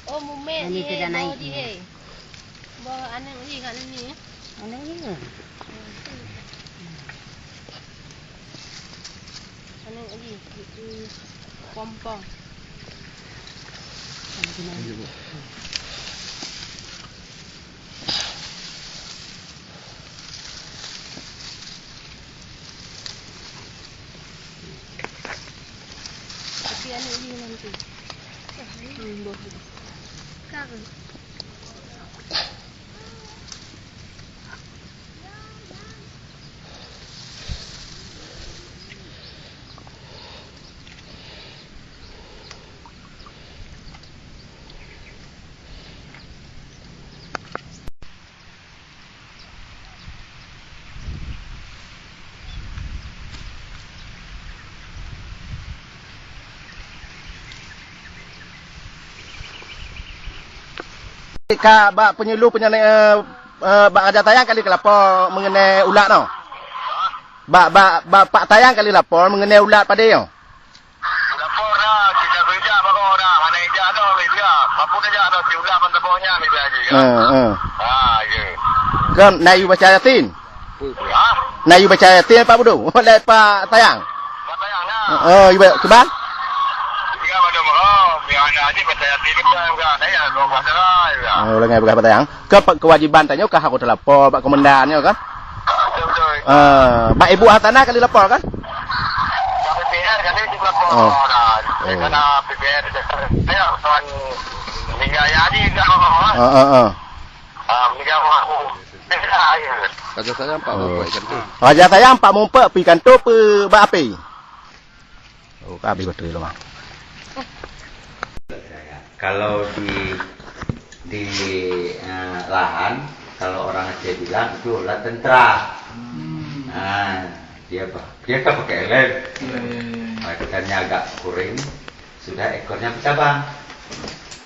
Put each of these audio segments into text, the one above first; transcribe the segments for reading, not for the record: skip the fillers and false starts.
Oh, mumet Ini ni. sudah naik. Bawa anak ni kat sini. Anak ni ke? Anak ni. Itu pompong. Tapi anak ni nanti. Sekarang. Kak, bak penyuluh bak ajar tayang kali kelapor mengenai ulat tau. Bak pak tayang kali lapor mengenai ulat pada yo. Lapor dah, kita kerja baru dah. Mana ejak dah, dia. Apa dah ejak dah, si ulat mentepoknya ni saja. Ya. Kan nayu baca yatin. Ha? Nayu baca yatin Pak Budu. Oleh Pak tayang. Pak tayang dah. Ibu kebal. Tiga pada merah. Biar anak ni percaya diri kan. Saya dua kuasa lah. Lengai berapa tayang. Kewajiban tanya kah aku telapor Pak komandannya kan? Betul. Bak ibu hartanah kali lapor kan? Pak PPR kan dia juga lapor. Oh. Karena PPR saya kawan meninggal ya ni dah. Meninggal aku. Kata saya Pak Mumpet ikan tu. Raja tayang Pak Mumpet pergi kantor pe bak api. Oh, habis betul lah. Kalau di lahan, kalau orang Aceh bilang itu ulat tentara. Nah, dia kan pakai lem. Ikannya agak kuring, sudah ekornya bercabang.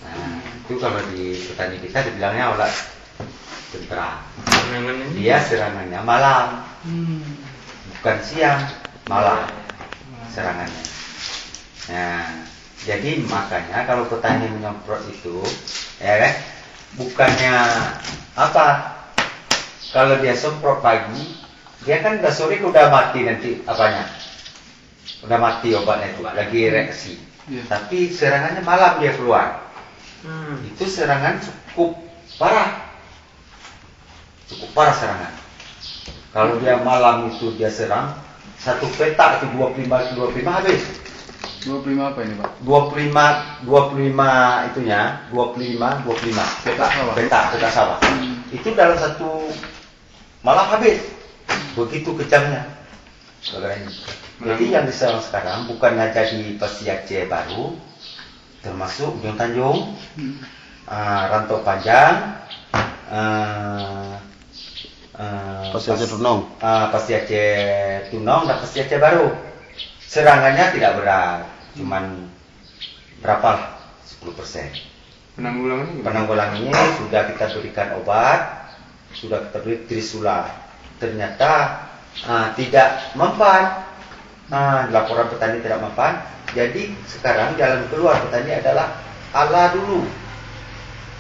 Nah, itu kalau di petani kita dibilangnya ulat tentara. Dia serangannya malam, bukan siang, malam serangannya. Nah, jadi makanya kalau petani menyemprot itu, ya kan, bukannya apa? Kalau dia semprot pagi, dia kan udah sore udah mati nanti apanya? Udah mati obatnya itu, lagi reaksi. Tapi serangannya malam dia keluar. Itu serangan cukup parah. Cukup parah serangan. Kalau dia malam itu dia serang, satu petak itu 25 habis. 25 apa ini Pak? 25 itunya, 25 peta sawah. Itu dalam satu malam habis. Begitu kejamnya. Jadi yang diserang sekarang bukannya jadi Pasti Aceh baru, termasuk Ujung Tanjung, Rantau Panjang, Pasti Aceh Tunong. Pasti Aceh Tunong dan Pasti Aceh baru. Serangannya tidak berat, cuman berapa lah, 10%. Penanggulangannya sudah kita berikan obat, sudah kita beri trisula. Ternyata tidak mempan. Laporan petani tidak mempan. Jadi sekarang jalan keluar petani adalah ala dulu.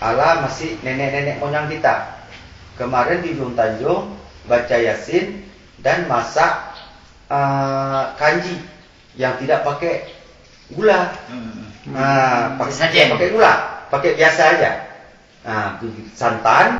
Ala masih nenek-nenek moyang kita. Kemarin di Ujung Tanjung baca Yasin dan masak kanji yang tidak pakai gula. Pakai gula, pakai biasa aja. Santan